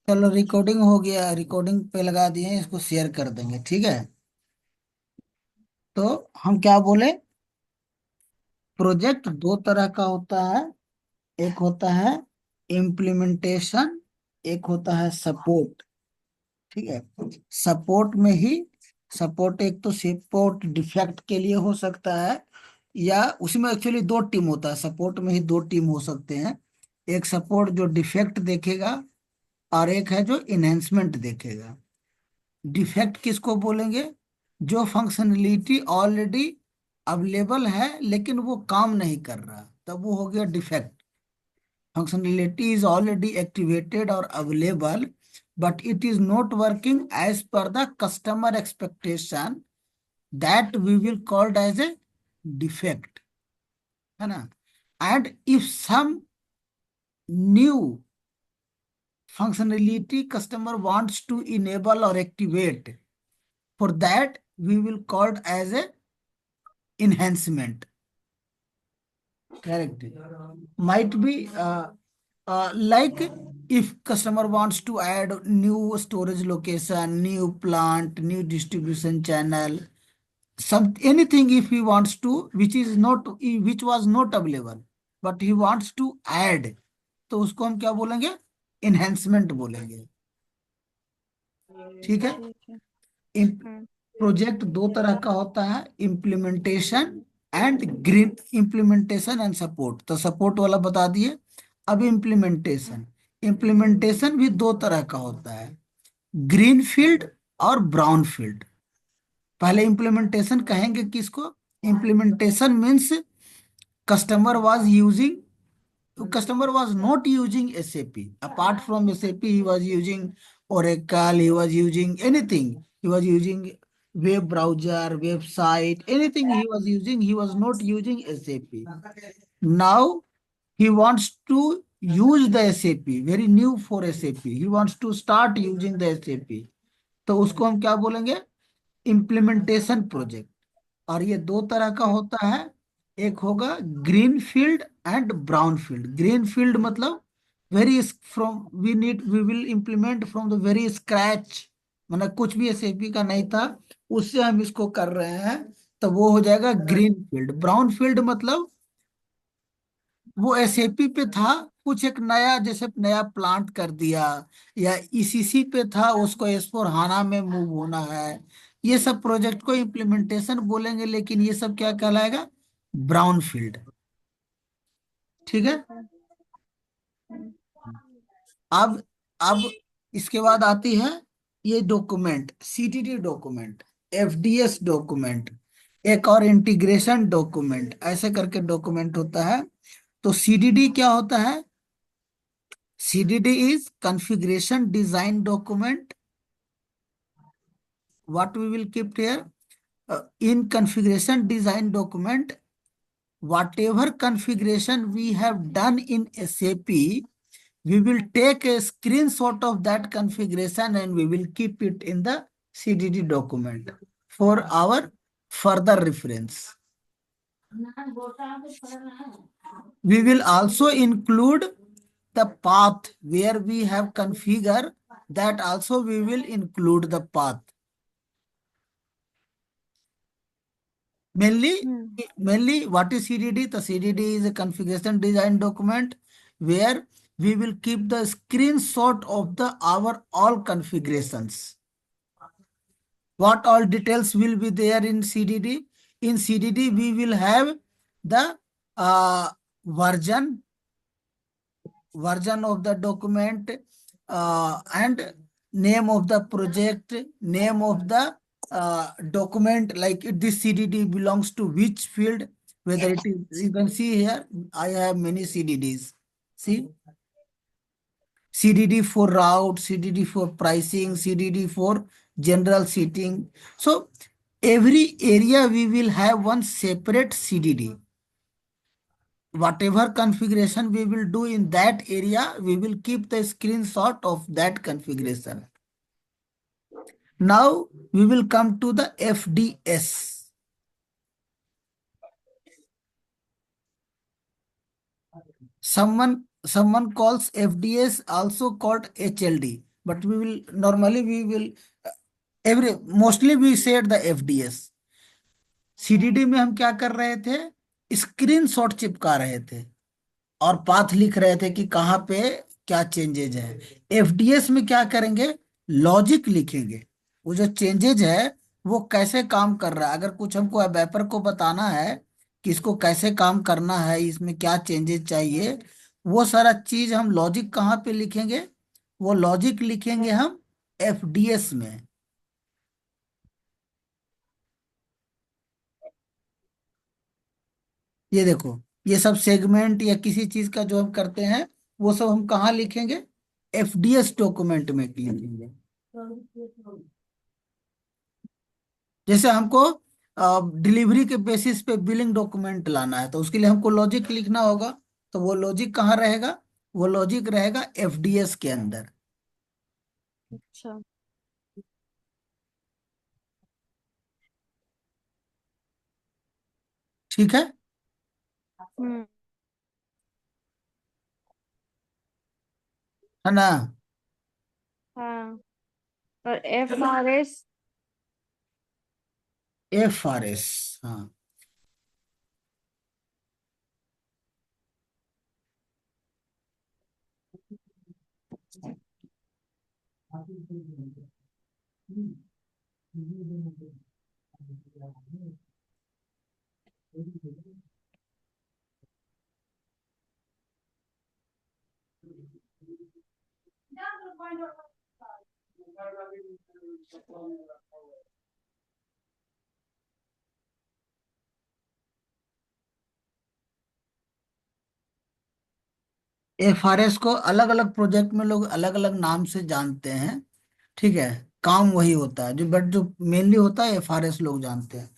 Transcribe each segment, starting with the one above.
चलो रिकॉर्डिंग हो गया, रिकॉर्डिंग पे लगा दिए, इसको शेयर कर देंगे, ठीक है। तो हम क्या बोले, प्रोजेक्ट दो तरह का होता है। एक होता है इम्प्लीमेंटेशन, एक होता है सपोर्ट। ठीक है। सपोर्ट में ही, सपोर्ट एक तो सपोर्ट डिफेक्ट के लिए हो सकता है, या उसमें एक्चुअली दो टीम होता है, सपोर्ट में ही दो टीम हो सकते हैं। एक सपोर्ट जो डिफेक्ट देखेगा, और एक है जो इन्हेंसमेंट देखेगा। डिफेक्ट किसको बोलेंगे? जो फंक्शनलिटी ऑलरेडी अवेलेबल है लेकिन वो काम नहीं कर रहा, तब वो हो गया defect. Functionality is already activated और available, but it is not working as per the customer expectation, that we will called as a defect, है ना। And if some new functionality customer wants to enable or activate, for that we will called as a enhancement. Correct. Might be like if customer wants to add new storage location, new plant, new distribution channel, some anything, if he wants to, which is not, which was not available, but he wants to add, तो उसको हम क्या बोलेंगे? Enhancement बोलेंगे। ठीक है। ठीक है। हम्म। प्रोजेक्ट दो तरह का होता है, implementation and green, implementation and support. तो सपोर्ट वाला बता दिए। अब इम्प्लीमेंटेशन, इम्प्लीमेंटेशन भी दो तरह का होता है, ग्रीन फील्ड और ब्राउन फील्ड। पहले इम्प्लीमेंटेशन कहेंगे किसको? Implementation means customer was using, customer was not using SAP. Apart from SAP, he was using Oracle, he was using anything, he was using web browser, website, anything he was using, he was not using SAP. Now he wants to use the SAP, very new for SAP, he wants to start using the SAP, तो उसको हम क्या बोलेंगे? Implementation project. और ये दो तरह का होता है, एक होगा green field and brown field. Green field मतलब very from, we need, we will implement from the very scratch, मतलब कुछ भी एसएपी का नहीं था, उससे हम इसको कर रहे हैं, तो वो हो जाएगा ग्रीन फील्ड। ब्राउन फील्ड मतलब वो एसएपी पे था, कुछ एक नया, जैसे नया प्लांट कर दिया, या ईसीसी पे था, उसको एस4 हाना में मूव होना है, ये सब प्रोजेक्ट को इम्प्लीमेंटेशन बोलेंगे, लेकिन ये सब क्या कहलाएगा? Brown field. ठीक है। ठीक है। हम्म। अब अब इसके बाद आती है ये document, CTD document, FDS document, एक और इंटीग्रेशन डॉक्यूमेंट, ऐसे करके डॉक्यूमेंट होता है। तो सीडीडी क्या होता है? CDD is configuration design document. What we will keep here? In configuration design document, whatever configuration we have done in SAP, we will take a screenshot of that configuration and we will keep it in the CDD document for our further reference. We will also include the path where we have configured, that also we will include the path. Mainly, hmm. mainly what is CDD? The CDD is a configuration design document where we will keep the screenshot of the our all configurations. What all details will be there in CDD? In CDD, we will have the uh, version version of the document, and name of the project, name of the document, like this CDD belongs to which field, whether it is, you can see here, I have many CDDs. See, CDD for route, CDD for pricing, CDD for general seating. So every area we will have one separate CDD. Whatever configuration we will do in that area, we will keep the screenshot of that configuration. Now we will come to the FDS. Someone someone calls FDS also called HLD, but we will normally we will every mostly we said the FDS. CDD में हम क्या कर रहे थे, screenshot चिपका रहे थे और पाथ लिख रहे थे कि कहाँ पे क्या चेंजेज है। एफडीएस में क्या करेंगे, लॉजिक लिखेंगे, वो जो चेंजेज है वो कैसे काम कर रहा है। अगर कुछ हमको वेपर को बताना है कि इसको कैसे काम करना है, इसमें क्या चेंजेस चाहिए, वो सारा चीज हम लॉजिक कहाँ पे लिखेंगे, वो लॉजिक लिखेंगे हम एफडीएस में। ये देखो, ये सब सेगमेंट या किसी चीज का जो हम करते हैं वो सब हम कहाँ लिखेंगे, एफडीएस डॉक्यूमेंट में लिखेंगे। जैसे हमको डिलीवरी के बेसिस पे बिलिंग डॉक्यूमेंट लाना है तो उसके लिए हमको लॉजिक लिखना होगा, तो वो लॉजिक कहाँ रहेगा, वो लॉजिक रहेगा एफडीएस के अंदर। अच्छा। ठीक है। हम्म। है ना। हाँ। और FRS? एफआरएस, हाँ। एफआरएस को अलग अलग प्रोजेक्ट में लोग अलग अलग नाम से जानते हैं। ठीक है, काम वही होता है जो, बट जो मेनली होता है एफआरएस लोग जानते हैं।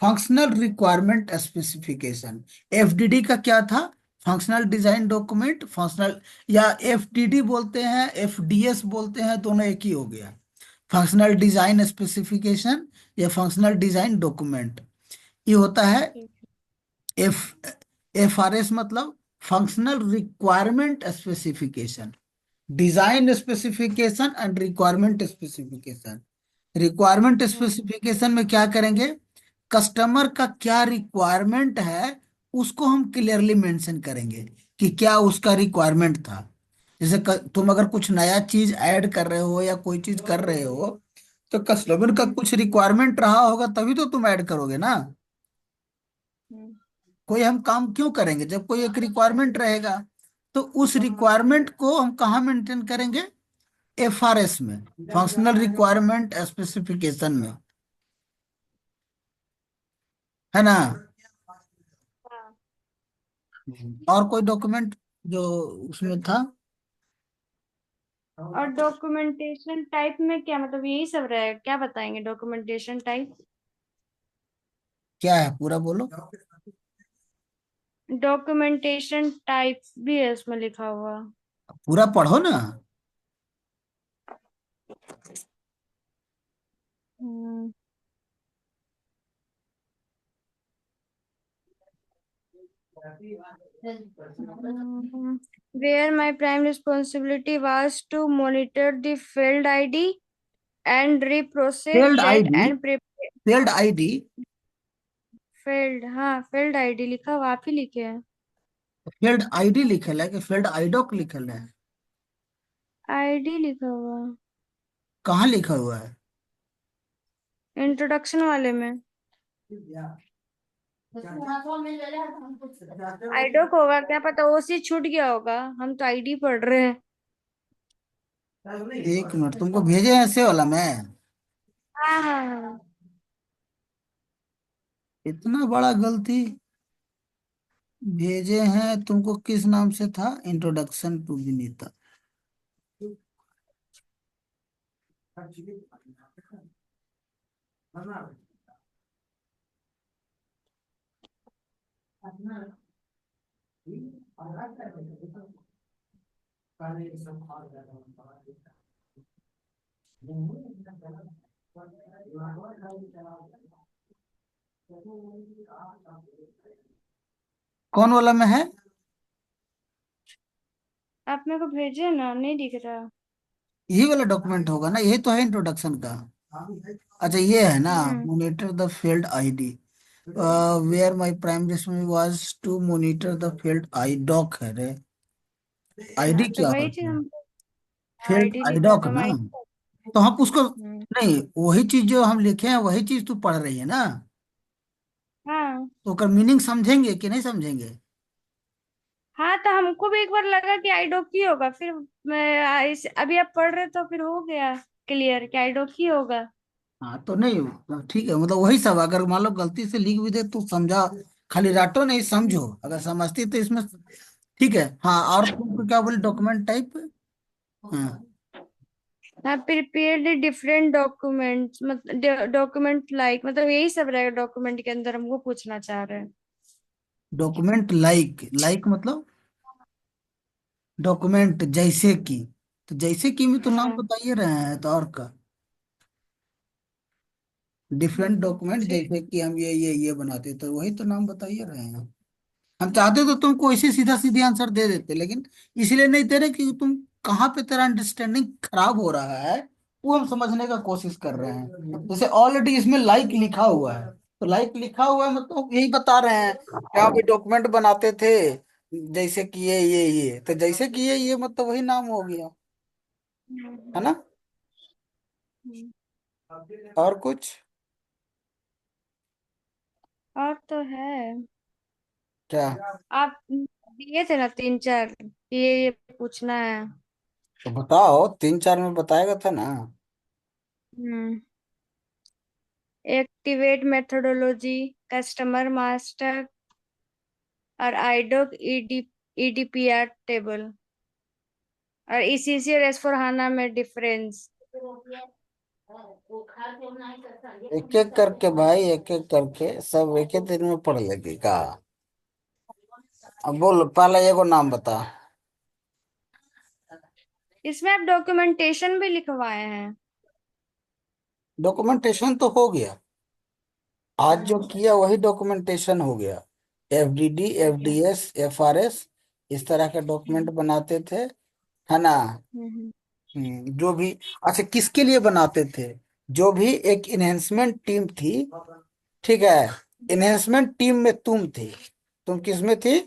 फंक्शनल रिक्वायरमेंट स्पेसिफिकेशन, एफडीडी का क्या था, फंक्शनल डिजाइन डॉक्यूमेंट, फंक्शनल या एफडीडी बोलते हैं एफडीएस बोलते हैं, दोनों एक ही हो गया। फंक्शनल डिजाइन स्पेसिफिकेशन या फंक्शनल डिजाइन डॉक्यूमेंट, ये होता है ठीक है। एफ एफआरएस मतलब functional requirement specification, design specification and requirement specification. Requirement hmm. Specification में क्या करेंगे, कस्टमर का क्या रिक्वायरमेंट है उसको हम क्लियरली मेंशन करेंगे कि क्या उसका रिक्वायरमेंट था। जैसे तुम अगर कुछ नया चीज ऐड कर रहे हो या कोई चीज कर रहे हो तो कस्टमर का हम्म। कुछ रिक्वायरमेंट रहा होगा तभी तो तुम ऐड करोगे ना। हम्म। कोई हम काम क्यों करेंगे जब कोई एक रिक्वायरमेंट रहेगा, तो उस रिक्वायरमेंट को हम कहाँ मेंटेन करेंगे, एफआरएस में, फंक्शनल रिक्वायरमेंट स्पेसिफिकेशन में। है ना। हाँ। और कोई डॉक्यूमेंट जो उसमें था। और डॉक्यूमेंटेशन टाइप में क्या मतलब, यही सब रहेगा? क्या बताएंगे डॉक्यूमेंटेशन टाइप? क्या है पूरा बोलो। डॉक्यूमेंटेशन टाइप भी है उसमें लिखा हुआ। पूरा पढ़ो ना। हम्म। Where my prime responsibility was to monitor the field ID and reprocess field that ID, and prepare। Field ID, field, हाँ, फील्ड आईडी लिखा हुआ, आप ही लिखे हैं। फील्ड आईडी लिखल है कि फील्ड आईडोक लिखल है। आईडी लिखा हुआ। कहाँ लिखा हुआ है। इंट्रोडक्शन वाले में। आईडोक होगा, क्या पता ओसी छूट गया होगा, हम तो आईडी पढ़ रहे हैं। एक मिनट, तुमको भेजे हैं ऐसे वाला में। हाँ हाँ हाँ। इतना बड़ा गलती भेजे हैं तुमको, किस नाम से था, इंट्रोडक्शन टू विनीता। कौन वाला में है। आप मेरे को भेजे ना, नहीं दिख रहा। यही वाला डॉक्यूमेंट होगा ना, यही तो है इंट्रोडक्शन का। अच्छा ये है ना, हम्म। Monitor the field ID, where my primary responsibility was to monitor the field IDoc है रे। आईडी हाँ तो क्या वही चीज होता है? हम फील्ड आईडी आई लिखा डॉक तो हम ना। आईडी। तो हम उसको, हम्म। नहीं वही चीज जो हम लिखे हैं वही चीज तू पढ़ रही है ना, हाँ। तो उसका मीनिंग समझेंगे कि नहीं समझेंगे? हाँ तो हमको भी एक बार लगा कि आईडोक ही होगा, फिर अभी आप पढ़ रहे तो फिर हो गया क्लियर कि आईडोक ही होगा। हाँ तो नहीं, ठीक है, मतलब वही सब अगर मान लो गलती से लिख भी दे तो समझा, खाली राटो नहीं समझो, अगर समझती तो इसमें ठीक है। हाँ और तुमको क्या बोले, डॉक्यूमेंट टाइप? हाँ, हाँ, प्रिपेयर डिफरेंट डॉक्यूमेंट्स, मतलब डॉक्यूमेंट लाइक, मतलब यही सब रहेगा डॉक्यूमेंट के अंदर, हमको पूछना चाह रहे हैं। डॉक्यूमेंट लाइक, लाइक मतलब डॉक्यूमेंट जैसे कि, तो जैसे कि में तो नाम हाँ। बताइए रहे हैं, तो और का डिफरेंट डॉक्यूमेंट, ठीक। जैसे कि हम ये बनाते तो वही तो नाम बताइए रहे हैं। हम चाहते तो तुमको ऐसे सीधा सीधे आंसर दे देते, लेकिन इसलिए नहीं दे रहे कि तुम कहाँ पे तेरा अंडरस्टैंडिंग खराब हो रहा है, वो हम समझने का कोशिश कर रहे हैं। जैसे ऑलरेडी इसमें लाइक लिखा हुआ है, तो लाइक लिखा हुआ है मतलब यही बता रहे हैं कि आप डॉक्यूमेंट बनाते थे जैसे कि ये तो जैसे कि ये मतलब वही नाम हो गया, है ना? हम्म। और कुछ? और तो है। क्या? आप दिए थे ना तीन चार, ये पूछना है। तो बताओ, तीन चार में बताएगा था ना। हम्म। एक्टिवेट मेथोडोलॉजी, कस्टमर मास्टर और आईडोक ईडीपीआर टेबल, और इसीसी और एस फोर हाना में डिफरेंस। एक एक करके भाई, एक एक करके सब एक एक दिन में पढ़ लेगी का। अब बोल, पहले एगो नाम बता। इसमें आप डॉक्यूमेंटेशन भी लिखवाए हैं। डॉक्यूमेंटेशन तो हो गया, आज जो हम्म। किया वही डॉक्यूमेंटेशन हो गया। एफडीडी, ठीक है। एफडीएस, एफआरएस, इस तरह के डॉक्यूमेंट हम्म। बनाते थे, है ना? हम्म। जो भी, अच्छा किसके लिए बनाते थे? जो भी एक इन्हेंसमेंट टीम थी, ठीक है, इन्हेंसमेंट टीम में तुम थी, तुम किस में थी?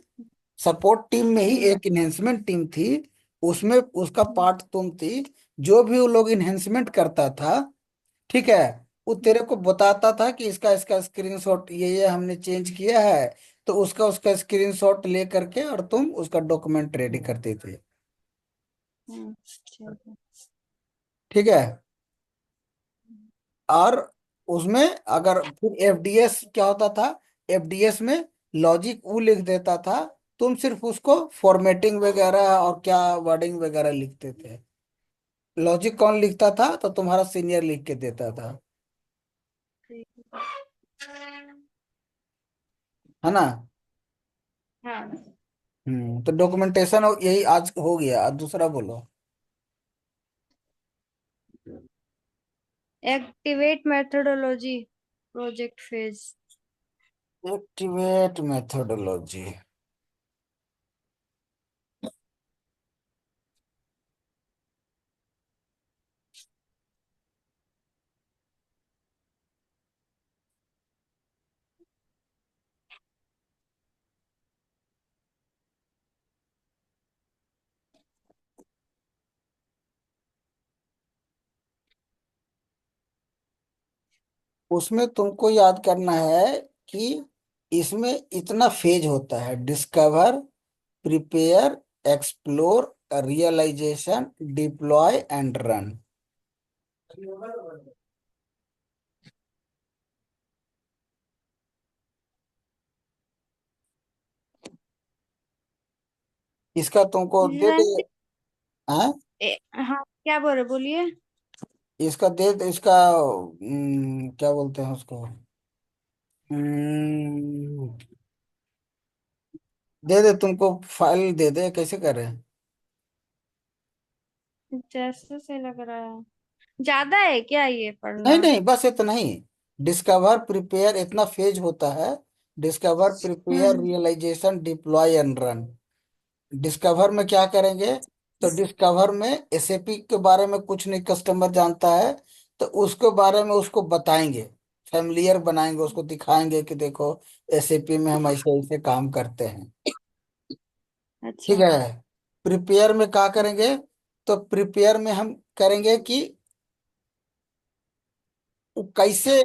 सपोर्ट टीम में ही हम्म। एक इन्हेंसमेंट टीम थी, उसमें उसका पार्ट तुम थी। जो भी वो लोग इन्हेंसमेंट करता था, ठीक है, वो तेरे को बताता था कि इसका इसका स्क्रीनशॉट ये हमने चेंज किया है, तो उसका उसका स्क्रीनशॉट ले करके और तुम उसका डॉक्यूमेंट रेडी करते थे, ठीक है। ठीक है। और उसमें अगर फिर एफडीएस क्या होता था, एफडीएस में लॉजिक वो लिख देता था, तुम सिर्फ उसको फॉर्मेटिंग वगैरह और क्या वर्डिंग वगैरह लिखते थे। लॉजिक कौन लिखता था? तो तुम्हारा सीनियर लिख के देता था, ठीक है। है ना? हाँ। तो डॉक्यूमेंटेशन यही आज हो गया, आज दूसरा बोलो। Activate methodology, project phase. Activate methodology, उसमें तुमको याद करना है कि इसमें इतना फेज होता है: discover, prepare, explore, realization, deploy and run. इसका तुमको दे दे, रन। हैं? हाँ, क्या बोल रहे, बोलिए। इसका दे दे, इसका क्या बोलते हैं उसको, हम्म, दे दे तुमको, फाइल दे दे, कैसे करें? जैसे से लग रहा है, ज्यादा है क्या ये नहीं पढ़ना? नहीं, बस इतना ही। डिस्कवर, प्रिपेयर, इतना फेज होता है। Discover, prepare, hmm. Realization, deploy and run. Discover में क्या करेंगे? तो डिस्कवर में एसएपी के बारे में कुछ नहीं कस्टमर जानता है, तो उसके बारे में उसको बताएंगे, फैमिलियर बनाएंगे, उसको दिखाएंगे कि देखो एसएपी में हम ऐसे ऐसे काम करते हैं। ठीक अच्छा। है। प्रिपेयर में क्या करेंगे? तो प्रिपेयर में हम करेंगे कि वो कैसे,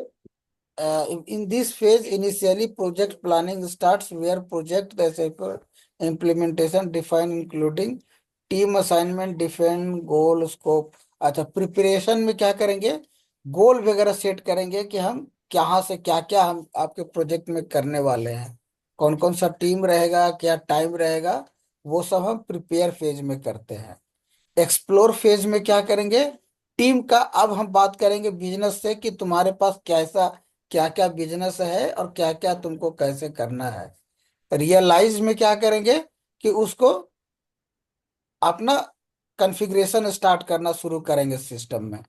in this phase, initially project planning starts where project as a implementation define including team assignment, define goal, scope। अच्छा, प्रिपरेशन में क्या करेंगे? गोल वगैरह सेट करेंगे कि हम कहाँ से क्या क्या हम आपके प्रोजेक्ट में करने वाले हैं, कौन कौन सा टीम रहेगा, क्या टाइम रहेगा, वो सब हम प्रिपेयर फेज में करते हैं। एक्सप्लोर फेज में क्या करेंगे? टीम का, अब हम बात करेंगे बिजनेस से कि तुम्हारे पास कैसा क्या क्या बिजनेस है और क्या क्या तुमको कैसे करना है। रियलाइज में क्या करेंगे? कि उसको अपना कॉन्फ़िगरेशन स्टार्ट करना शुरू करेंगे सिस्टम में।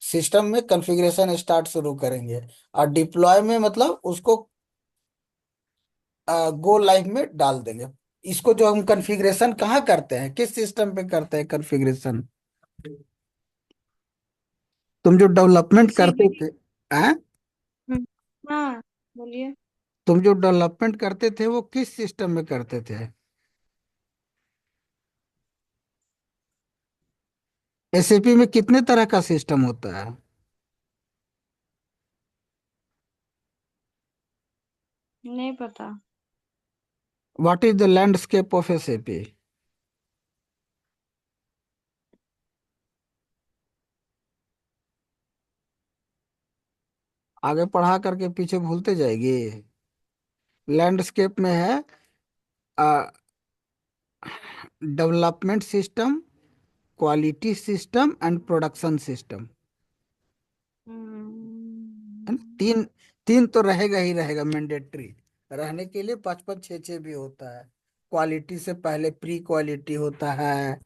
सिस्टम में कॉन्फ़िगरेशन स्टार्ट शुरू करेंगे। और डिप्लॉय में मतलब उसको गो लाइव में डाल देंगे। इसको जो हम कॉन्फ़िगरेशन कहाँ करते हैं, किस सिस्टम पे करते हैं कॉन्फ़िगरेशन? तुम जो डेवलपमेंट करते सीबीडी। थे, हैं? हाँ, बोलिए। तुम जो डेवलपमेंट करते थे वो किस सिस्टम में करते थे? एसएपी में कितने तरह का सिस्टम होता है? नहीं पता। What is the landscape of SAP? आगे पढ़ा करके पीछे भूलते जाएगी। लैंडस्केप में है development system, quality system and production system. है ना? हम्म। तीन, तीन तो रहेगा ही रहेगा, मैंडेटरी रहने के लिए। पाँच पाँच छः छः भी होता है। क्वालिटी से पहले प्री क्वालिटी होता है,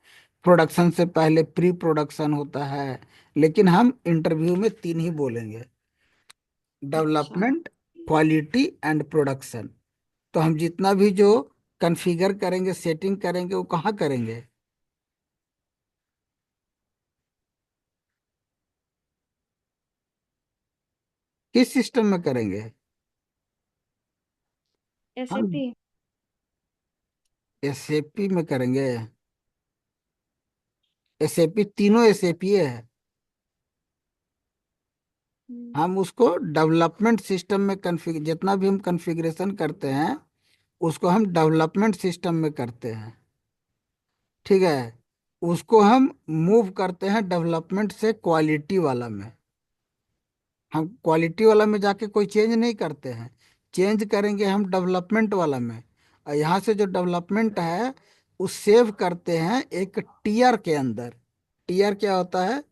प्रोडक्शन से पहले प्री प्रोडक्शन होता है, लेकिन हम इंटरव्यू में तीन ही बोलेंगे, अच्छा। Development, quality and production. तो हम जितना भी जो कॉन्फ़िगर करेंगे, सेटिंग करेंगे, वो कहाँ करेंगे? किस सिस्टम में करेंगे? हम एसएपी। एसएपी में करेंगे। एसएपी तीनों एसएपी है। हम उसको डेवलपमेंट सिस्टम में कन्फिग जितना भी हम कॉन्फ़िगरेशन करते हैं उसको हम डेवलपमेंट सिस्टम में करते हैं। ठीक है। उसको हम मूव करते हैं डेवलपमेंट से क्वालिटी वाला में। हम क्वालिटी वाला में जाके कोई चेंज नहीं करते हैं, चेंज करेंगे हम डेवलपमेंट वाला में। और यहाँ से जो डेवलपमेंट है उस सेव करते हैं एक टीआर के अंदर। टीआर क्या होता है?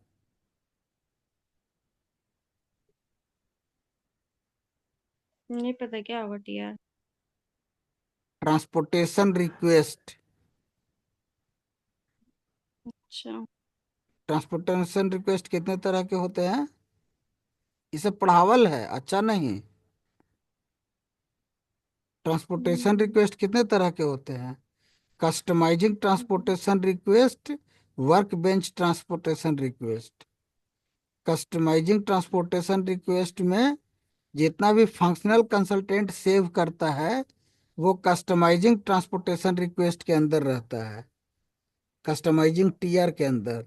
नहीं पता क्या होगा टीआर। Transportation request. अच्छा। ट्रांसपोर्टेशन रिक्वेस्ट कितने तरह के होते हैं? इसे पढ़ावल है, अच्छा नहीं। ट्रांसपोर्टेशन हम्म। रिक्वेस्ट कितने तरह के होते हैं? Customising transportation request, work bench transportation request. Customising transportation request में जितना भी फंक्शनल कंसल्टेंट सेव करता है वो कस्टमाइजिंग ट्रांसपोर्टेशन रिक्वेस्ट के अंदर रहता है, कस्टमाइजिंग टीआर के अंदर।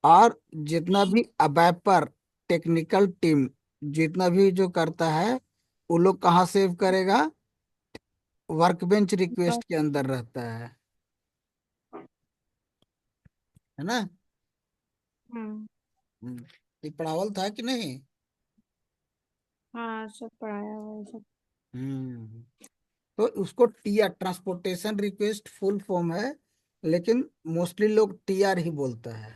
और जितना भी अबैपर टेक्निकल टीम जितना भी जो करता है वो लोग कहाँ सेव करेगा? वर्कबेंच रिक्वेस्ट के अंदर रहता है ना? हम्म। ये पढ़ावल था कि नहीं? हाँ, सब पढ़ाया हुआ है सब। हम्म। तो उसको TR, transportation request full form है, लेकिन मोस्टली लोग टीआर ही बोलता है।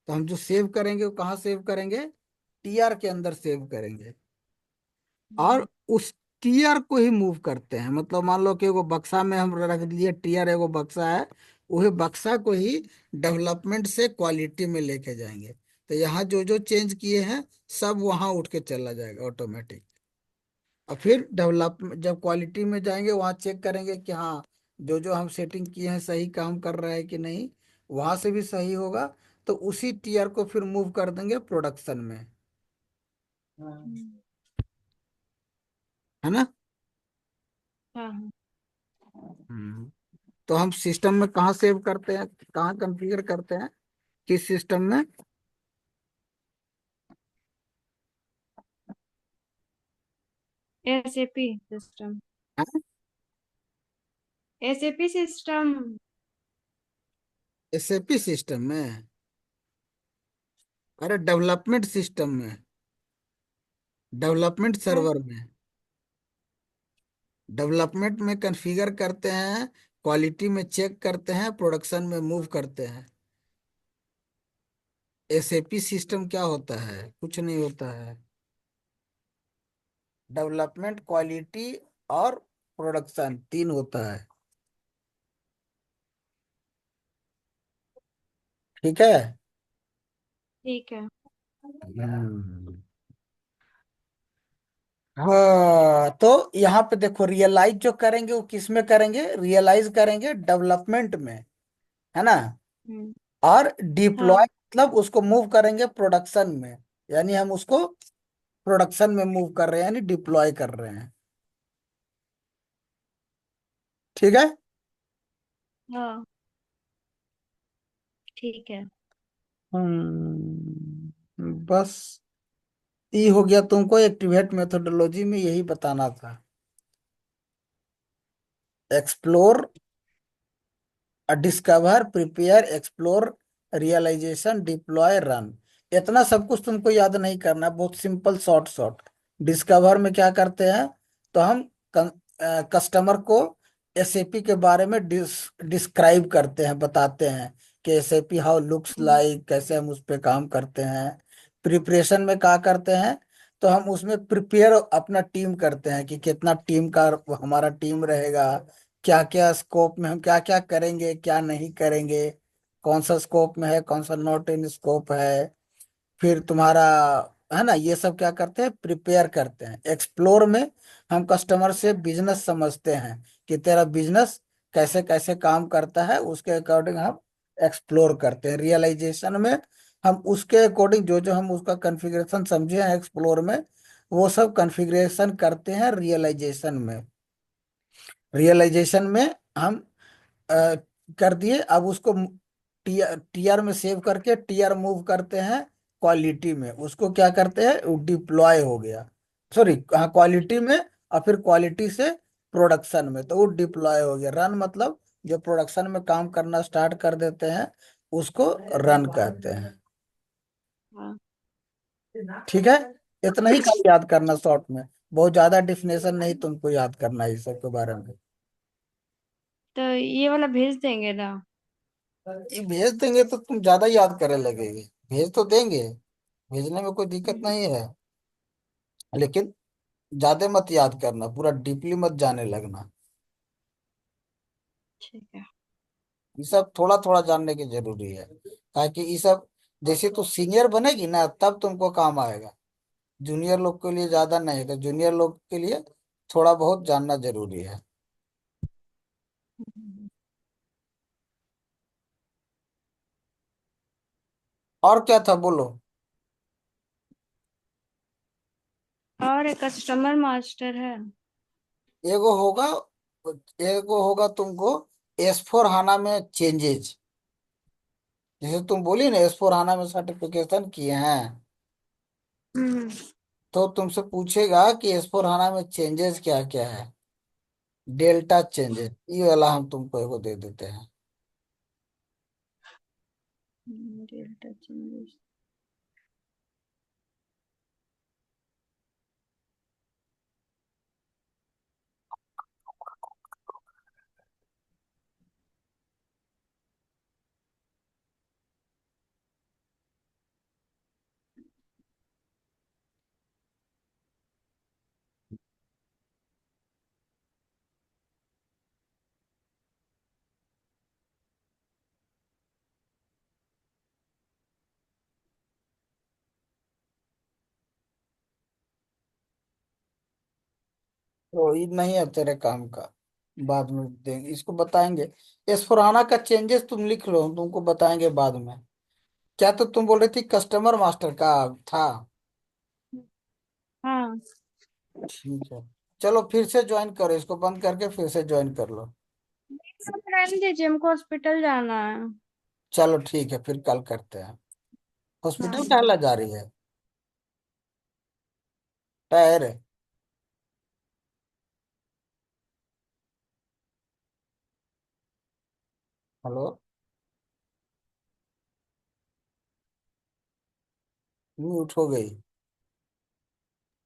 तो हम जो सेव करेंगे वो कहाँ सेव करेंगे? टीआर के अंदर सेव करेंगे। और उस टीआर को ही मूव करते हैं, मतलब मान लो कि एगो बक्सा में हम रख दिए, टीआर एगो बक्सा है, वही बक्सा को ही डेवलपमेंट से क्वालिटी में लेके जाएंगे। तो यहाँ जो जो चेंज किए हैं सब वहां उठ के चला जाएगा ऑटोमेटिक। और फिर डेवलप जब क्वालिटी में जाएंगे वहां चेक करेंगे कि हाँ जो जो हम सेटिंग किए हैं सही काम कर रहा है कि नहीं, वहां से भी सही होगा तो उसी टीयर को फिर मूव कर देंगे प्रोडक्शन में। हम्म, है ना। हाँ हाँ। हम्म। तो हम सिस्टम में कहाँ सेव करते हैं, कहाँ कॉन्फ़िगर करते हैं, किस सिस्टम में। SAP system. SAP system. SAP system में, अरे डेवलपमेंट सिस्टम में, डेवलपमेंट हाँ। सर्वर में, डेवलपमेंट में कॉन्फ़िगर करते हैं, क्वालिटी में चेक करते हैं, प्रोडक्शन में मूव करते हैं। एसएपी सिस्टम क्या होता है, कुछ नहीं होता है। डेवलपमेंट, क्वालिटी और प्रोडक्शन तीन होता है। ठीक है। ठीक है। हम्म। हाँ तो यहाँ पे देखो रियलाइज जो करेंगे वो किस में करेंगे, रियलाइज करेंगे डेवलपमेंट में, है ना। हम्म। और डिप्लॉय हाँ। मतलब उसको मूव करेंगे प्रोडक्शन में, यानी हम उसको प्रोडक्शन में मूव कर रहे हैं यानी डिप्लॉय कर रहे हैं। ठीक है। हाँ। ठीक है। बस ये हो गया, तुमको एक्टिवेट मेथोडोलॉजी में यही बताना था। Explore, discover, prepare, explore, realization, deploy, run. इतना सब कुछ तुमको याद नहीं करना, बहुत सिंपल शॉर्ट शॉर्ट। डिस्कवर में क्या करते हैं, तो हम कस्टमर को एसएपी के बारे में डिस्क्राइब करते हैं, बताते हैं कि SAP how looks hmm. Like, कैसे हम उस पे काम करते हैं। प्रिपरेशन में क्या करते हैं, तो हम उसमें प्रिपेयर अपना टीम करते हैं कि कितना टीम का हमारा टीम रहेगा, क्या क्या स्कोप में हम क्या क्या करेंगे क्या नहीं करेंगे, कौन सा स्कोप में है कौन सा नॉट इन स्कोप है। फिर तुम्हारा, है ना, ये सब क्या करते हैं, प्रिपेयर करते हैं। एक्सप्लोर में हम कस्टमर से बिजनेस समझते हैं कि तेरा बिजनेस कैसे कैसे काम करता है, उसके अकॉर्डिंग हम एक्सप्लोर करते हैं। रियलाइजेशन में हम उसके अकॉर्डिंग जो जो हम उसका कॉन्फ़िगरेशन समझे हैं एक्सप्लोर में, वो सब कॉन्फ़िगरेशन करते हैं रियलाइजेशन में। रियलाइजेशन में हम अ, कर दिए, अब उसको टीआर टीआर में सेव करके टीआर मूव करते हैं क्वालिटी में, उसको क्या करते हैं डिप्लॉय हो गया, सॉरी हाँ क्वालिटी में, और फिर क्वालिटी से प्रोडक्शन में, तो वो डिप्लॉय हो गया। रन मतलब जो प्रोडक्शन में काम करना स्टार्ट कर देते हैं उसको रन कहते हैं। हाँ। ठीक है। इतना ही काम याद करना शॉर्ट में, बहुत ज्यादा डिफिनेशन नहीं तुमको याद करना है इस सब के बारे में। तो ये वाला भेज देंगे ना। ये भेज देंगे तो तुम ज्यादा याद करे लगेगी, भेज तो देंगे, भेजने में कोई दिक्कत हम्म, नहीं है, लेकिन ज्यादा मत याद करना, पूरा डीपली मत जाने लगना। ठीक है। ये सब थोड़ा थोड़ा जानने की जरूरी है, ताकि ये सब जैसे तू सीनियर बनेगी ना तब तुमको काम आएगा। जूनियर लोग के लिए ज्यादा नहीं, तो जूनियर लोग के लिए थोड़ा बहुत जानना जरूरी है। हम्म। और क्या था बोलो। और एक कस्टमर मास्टर है। एगो होगा, एगो होगा तुमको एस4 हाना में चेंजेज, जैसे तुम बोली ना एस4 हाना में सर्टिफिकेशन किए हैं, हम्म। तो तुमसे पूछेगा कि एस4 हाना में चेंजेस क्या क्या है, डेल्टा चेंजेस, ये वाला हम तुमको एगो दे देते हैं। Delta changes. तो ये नहीं है तेरे काम का, बाद में देंगे, इसको बताएंगे। इस पुराना का चेंजेस तुम लिख लो, हम तुमको बताएंगे बाद में। क्या तो तुम बोल रही थी कस्टमर मास्टर का था। हाँ। ठीक है, चलो फिर से ज्वाइन करो, इसको बंद करके फिर से ज्वाइन कर लो। सब रहने दीजिए, हमको हॉस्पिटल जाना है। चलो ठीक है, फिर कल करते हैं। हॉस्पिटल हाँ। क्या जा रही है? टायर? हेलो? म्यूट हो गई?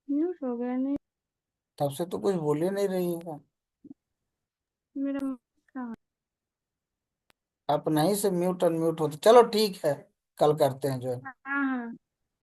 न्यूज हो गया नहीं। तब से तो कुछ बोल ही नहीं रही है। मेरा कहाँ? आप नहीं से म्यूट अनम्यूट होते, चलो ठीक है, कल करते हैं जो। हाँ हाँ।